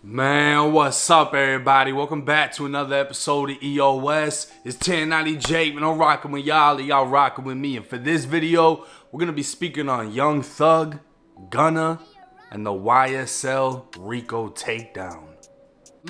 Man, what's up, everybody? Welcome back to another episode of EOS. It's 1090 Jake, man. I'm rocking with y'all, and y'all rocking with me. And for this video, we're gonna be speaking on Young Thug, Gunna, and the YSL Rico takedown.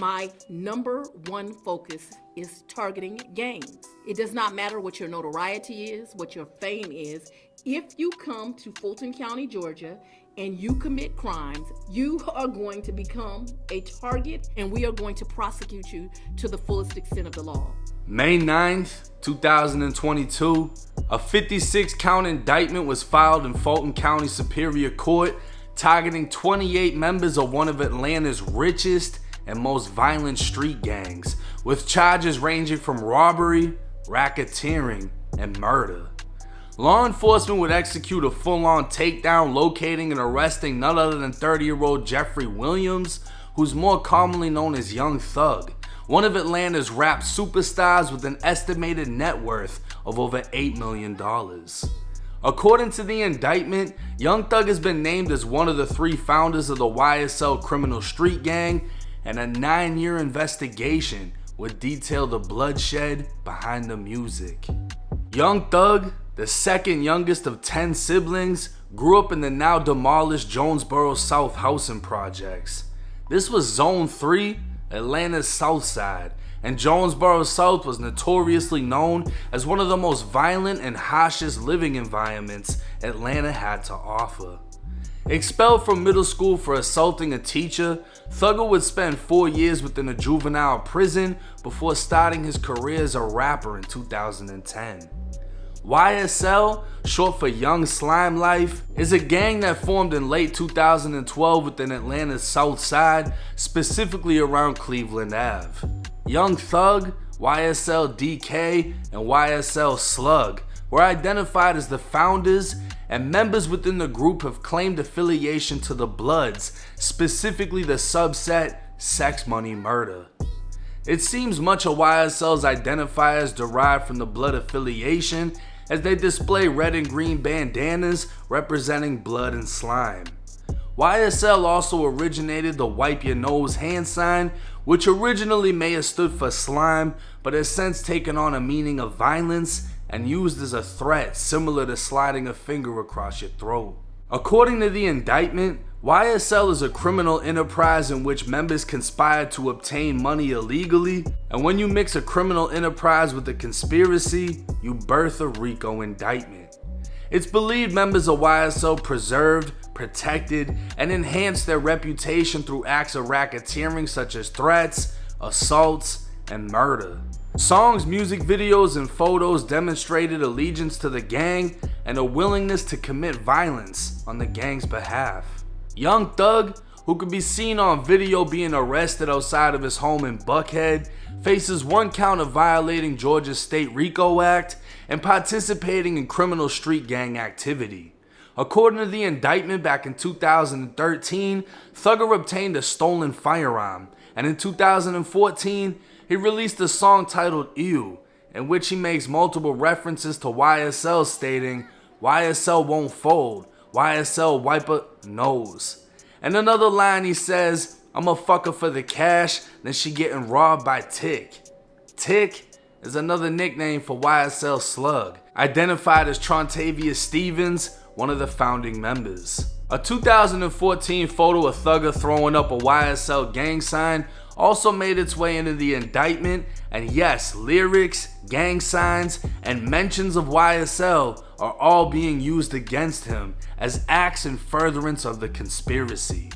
My number one focus is targeting gangs. It does not matter what your notoriety is, what your fame is. If you come to Fulton County, Georgia, and you commit crimes, you are going to become a target, and we are going to prosecute you to the fullest extent of the law. May 9th, 2022, a 56-count indictment was filed in Fulton County Superior Court targeting 28 members of one of Atlanta's richest and most violent street gangs, with charges ranging from robbery, racketeering, and murder. Law enforcement would execute a full-on takedown, locating and arresting none other than 30-year-old Jeffrey Williams, who's more commonly known as Young Thug, one of Atlanta's rap superstars with an estimated net worth of over $8 million. According to the indictment, Young Thug has been named as one of the 3 founders of the YSL criminal street gang, and a 9-year investigation would detail the bloodshed behind the music. Young Thug, the second youngest of 10 siblings, grew up in the now demolished Jonesboro South housing projects. This was Zone 3, Atlanta's South Side, and Jonesboro South was notoriously known as one of the most violent and harshest living environments Atlanta had to offer. Expelled from middle school for assaulting a teacher, Thugger would spend 4 years within a juvenile prison before starting his career as a rapper in 2010. YSL, short for Young Slime Life, is a gang that formed in late 2012 within Atlanta's South Side, specifically around Cleveland Ave. Young Thug, YSL DK, and YSL Slug were identified as the founders, and members within the group have claimed affiliation to the Bloods, specifically the subset Sex Money Murder. It seems much of YSL's identifiers derive from the Blood affiliation, as they display red and green bandanas representing blood and slime. YSL also originated the Wipe Your Nose hand sign, which originally may have stood for slime, but has since taken on a meaning of violence and used as a threat similar to sliding a finger across your throat. According to the indictment, YSL is a criminal enterprise in which members conspire to obtain money illegally, and when you mix a criminal enterprise with a conspiracy, you birth a Rico indictment. It's believed members of YSL preserved, protected, and enhanced their reputation through acts of racketeering such as threats, assaults, and murder. Songs, music videos, and photos demonstrated allegiance to the gang and a willingness to commit violence on the gang's behalf. Young Thug, who can be seen on video being arrested outside of his home in Buckhead, faces 1 count of violating Georgia's State RICO Act and participating in criminal street gang activity. According to the indictment, back in 2013, Thugger obtained a stolen firearm, and in 2014, he released a song titled Ew, in which he makes multiple references to YSL, stating, "YSL won't fold, YSL wipe a nose." And another line he says, "I'm a fucker for the cash, then she getting robbed by Tick." Tick is another nickname for YSL Slug, identified as Trontavious Stevens, one of the founding members. A 2014 photo of Thugger throwing up a YSL gang sign also made its way into the indictment, and yes, lyrics, gang signs, and mentions of YSL are all being used against him as acts in furtherance of the conspiracy.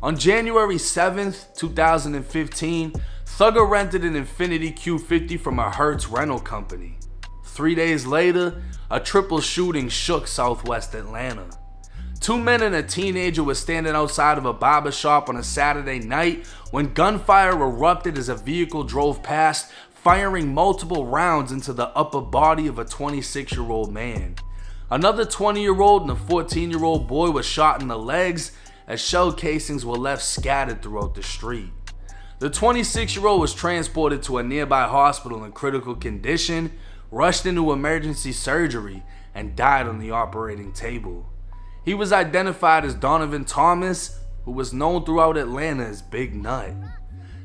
On January 7th, 2015, Thugger rented an Infiniti Q50 from a Hertz rental company. 3 days later, a triple shooting shook Southwest Atlanta. 2 men and a teenager were standing outside of a barber shop on a Saturday night when gunfire erupted as a vehicle drove past, firing multiple rounds into the upper body of a 26-year-old man. Another 20-year-old and a 14-year-old boy were shot in the legs as shell casings were left scattered throughout the street. The 26-year-old was transported to a nearby hospital in critical condition, rushed into emergency surgery, and died on the operating table. He was identified as Donovan Thomas, who was known throughout Atlanta as Big Nut.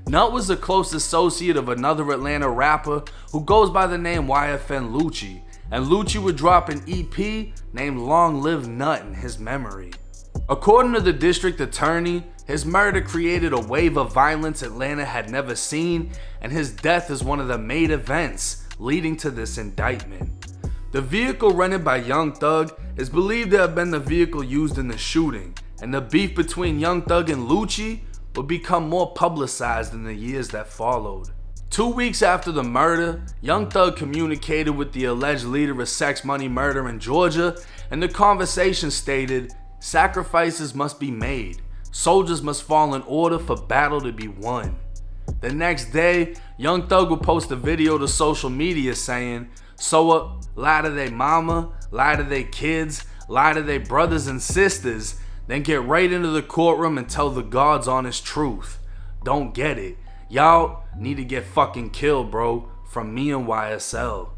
Nut was a close associate of another Atlanta rapper who goes by the name YFN Lucci, and Lucci would drop an EP named Long Live Nut in his memory. According to the district attorney, his murder created a wave of violence Atlanta had never seen, and his death is one of the main events leading to this indictment. The vehicle rented by Young Thug is believed to have been the vehicle used in the shooting, and the beef between Young Thug and Lucci would become more publicized in the years that followed. 2 weeks after the murder, Young Thug communicated with the alleged leader of Sex Money Murder in Georgia, and the conversation stated, "Sacrifices must be made. Soldiers must fall in order for battle to be won." The next day, Young Thug would post a video to social media saying, "So lie to they mama, lie to they kids, lie to they brothers and sisters, then get right into the courtroom and tell the God's honest truth. Don't get it. Y'all need to get fucking killed, bro, from me and YSL."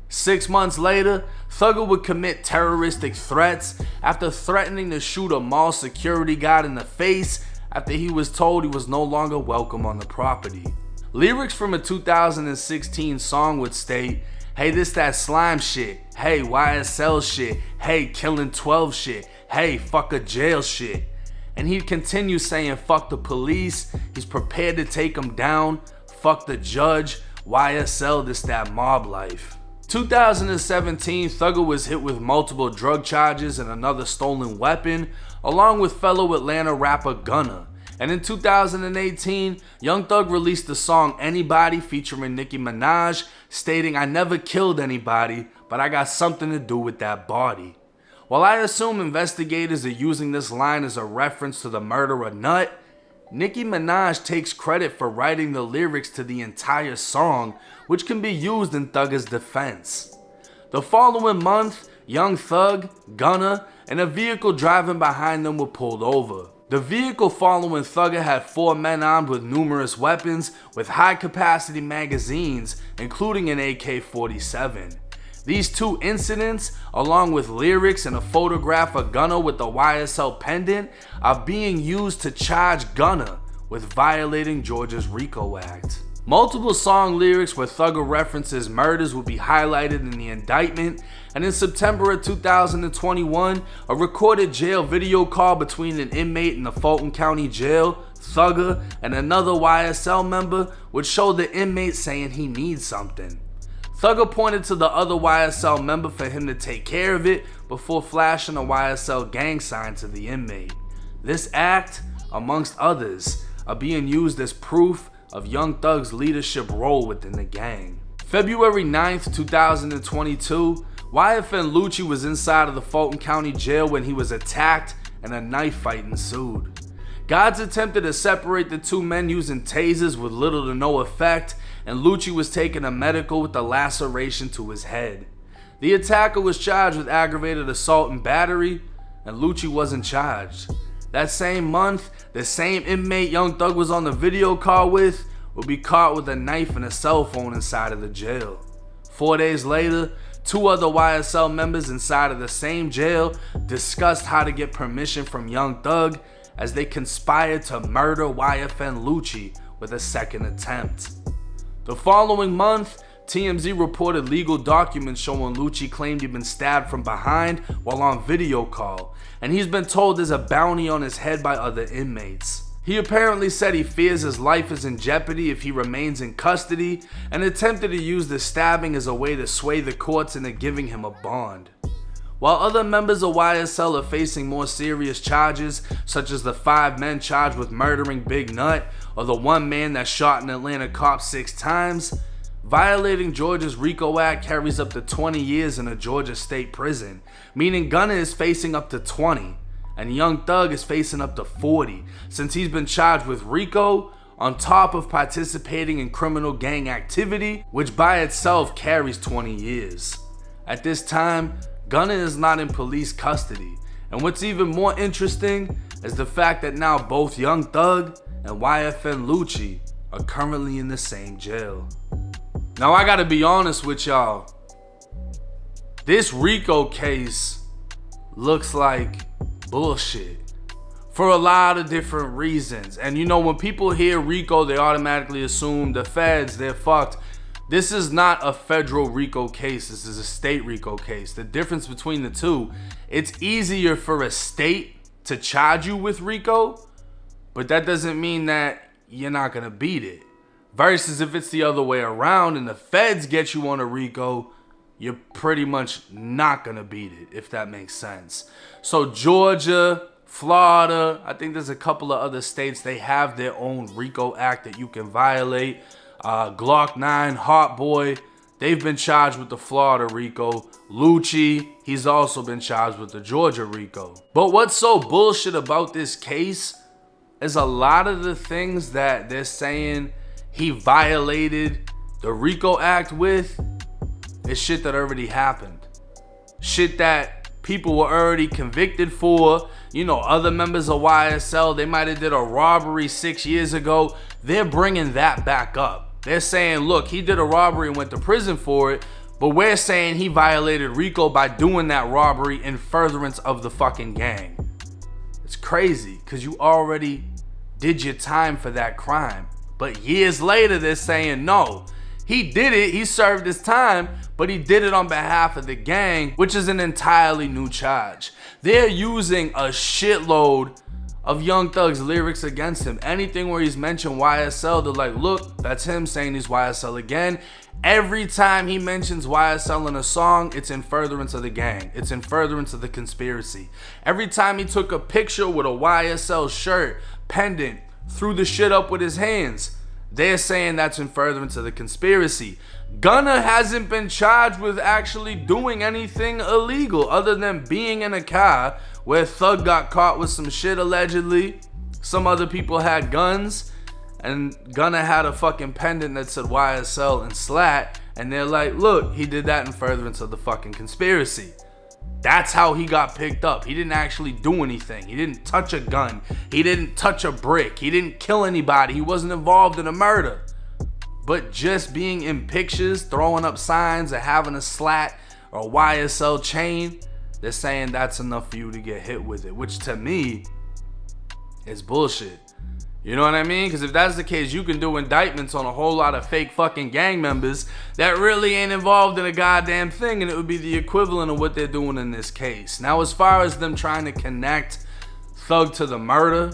6 months later, Thugger would commit terroristic threats after threatening to shoot a mall security guard in the face after he was told he was no longer welcome on the property. Lyrics from a 2016 song would state, "Hey, this that slime shit. Hey, YSL shit. Hey, killing 12 shit. Hey, fuck a jail shit." And he'd continue saying fuck the police, he's prepared to take them down, fuck the judge, YSL this that mob life. 2017, Thugger was hit with multiple drug charges and another stolen weapon, along with fellow Atlanta rapper Gunna. And in 2018, Young Thug released the song Anybody featuring Nicki Minaj, stating, "I never killed anybody, but I got something to do with that body." While I assume investigators are using this line as a reference to the murder of Nut, Nicki Minaj takes credit for writing the lyrics to the entire song, which can be used in Thugger's defense. The following month, Young Thug, Gunna, and a vehicle driving behind them were pulled over. The vehicle following Thugger had 4 men armed with numerous weapons with high-capacity magazines, including an AK-47. These 2 incidents, along with lyrics and a photograph of Gunna with the YSL pendant, are being used to charge Gunna with violating Georgia's RICO Act. Multiple song lyrics where Thugger references murders will be highlighted in the indictment, and in September of 2021, a recorded jail video call between an inmate in the Fulton County Jail, Thugger, and another YSL member would show the inmate saying he needs something. Thugger pointed to the other YSL member for him to take care of it before flashing a YSL gang sign to the inmate. This act, amongst others, are being used as proof of Young Thug's leadership role within the gang. February 9th, 2022, YFN Lucci was inside of the Fulton County Jail when he was attacked and a knife fight ensued. Guards attempted to separate the 2 men using tasers with little to no effect, and Lucci was taken to medical with a laceration to his head. The attacker was charged with aggravated assault and battery, and Lucci wasn't charged. That same month, the same inmate Young Thug was on the video call with would be caught with a knife and a cell phone inside of the jail. 4 days later, 2 other YSL members inside of the same jail discussed how to get permission from Young Thug as they conspired to murder YFN Lucci with a second attempt. The following month, TMZ reported legal documents showing Lucci claimed he'd been stabbed from behind while on video call, and he's been told there's a bounty on his head by other inmates. He apparently said he fears his life is in jeopardy if he remains in custody, and attempted to use the stabbing as a way to sway the courts into giving him a bond. While other members of YSL are facing more serious charges, such as the 5 men charged with murdering Big Nut, or the 1 man that shot an Atlanta cop 6 times, violating Georgia's RICO Act carries up to 20 years in a Georgia state prison, meaning Gunna is facing up to 20, and Young Thug is facing up to 40, since he's been charged with RICO, on top of participating in criminal gang activity, which by itself carries 20 years. At this time, Gunna is not in police custody, and what's even more interesting is the fact that now both Young Thug and YFN Lucci are currently in the same jail. Now I gotta be honest with y'all, this RICO case looks like bullshit. for a lot of different reasons. And you know, when people hear Rico, they automatically assume the feds, they're fucked. This is not a federal Rico case. This is a state Rico case. The difference between the two, it's easier for a state to charge you with Rico, but that doesn't mean that you're not gonna beat it. Versus if it's the other way around and the feds get you on a Rico, you're pretty much not gonna beat it, if that makes sense. So Georgia, Florida, I think there's a couple of other states, they have their own Rico Act that you can violate. Glock 9, Hot Boy, they've been charged with the Florida Rico. Lucci, he's also been charged with the Georgia Rico. But what's so bullshit about this case is a lot of the things that they're saying he violated the Rico Act with is shit that already happened. Shit that people were already convicted for. You know, other members of YSL, they might have did a robbery 6 years ago. They're bringing that back up. They're saying, look, he did a robbery and went to prison for it, but we're saying he violated Rico by doing that robbery in furtherance of the fucking gang. It's crazy, because you already did your time for that crime. But years later, they're saying, no, he did it, he served his time, but he did it on behalf of the gang, which is an entirely new charge. They're using a shitload of Young Thug's lyrics against him. Anything where he's mentioned YSL, they're like, look, that's him saying he's YSL again. Every time he mentions YSL in a song, it's in furtherance of the gang. It's in furtherance of the conspiracy. Every time he took a picture with a YSL shirt, pendant, threw the shit up with his hands, they're saying that's in furtherance of the conspiracy. Gunna hasn't been charged with actually doing anything illegal other than being in a car where Thug got caught with some shit allegedly. Some other people had guns, and Gunna had a fucking pendant that said YSL and Slat, and they're like, look, he did that in furtherance of the fucking conspiracy. That's how he got picked up. He didn't actually do anything. He didn't touch a gun. He didn't touch a brick. He didn't kill anybody. He wasn't involved in a murder. But just being in pictures, throwing up signs, or having a Slat or YSL chain, they're saying that's enough for you to get hit with it, which to me is bullshit. You know what I mean? Because if that's the case, you can do indictments on a whole lot of fake fucking gang members that really ain't involved in a goddamn thing, and it would be the equivalent of what they're doing in this case. Now, as far as them trying to connect Thug to the murder,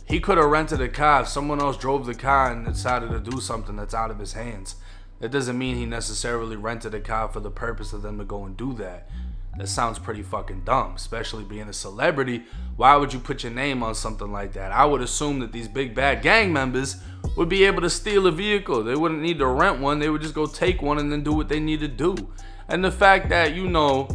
he could have rented a car if someone else drove the car and decided to do something that's out of his hands. That doesn't mean he necessarily rented a car for the purpose of them to go and do that. That sounds pretty fucking dumb, especially being a celebrity. Why would you put your name on something like that? I would assume that these big bad gang members would be able to steal a vehicle. They wouldn't need to rent one. They would just go take one and then do what they need to do. And the fact that, you know,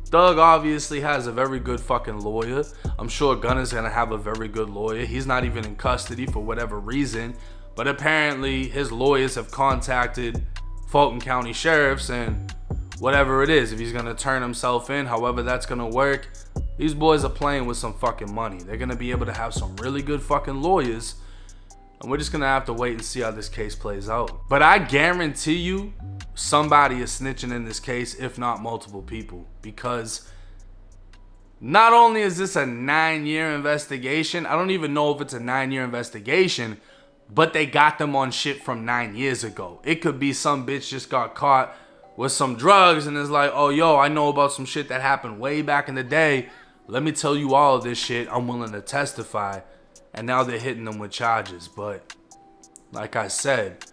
Thug obviously has a very good fucking lawyer. I'm sure Gunna's gonna have a very good lawyer. He's not even in custody for whatever reason. But apparently his lawyers have contacted Fulton County sheriffs and whatever it is, if he's gonna turn himself in, however that's gonna work, these boys are playing with some fucking money. They're gonna be able to have some really good fucking lawyers, and we're just gonna have to wait and see how this case plays out. But I guarantee you, somebody is snitching in this case, if not multiple people, because not only is this a 9-year investigation, I don't even know if it's a 9-year investigation, but they got them on shit from 9 years ago. It could be some bitch just got caught with some drugs and is like, oh, yo, I know about some shit that happened way back in the day. Let me tell you all of this shit. I'm willing to testify. And now they're hitting them with charges. But like I said,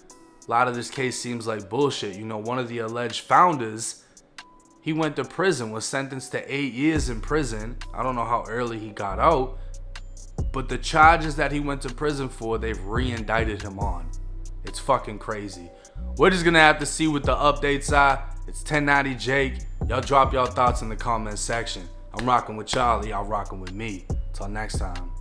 a lot of this case seems like bullshit. You know, one of the alleged founders, he went to prison, was sentenced to 8 years in prison. I don't know how early he got out. But the charges that he went to prison for, they've re-indicted him on. It's fucking crazy. We're just gonna have to see what the updates are. It's 1090 Jake. Y'all drop y'all thoughts in the comment section. I'm rocking with Charlie. Y'all rocking with me. Till next time.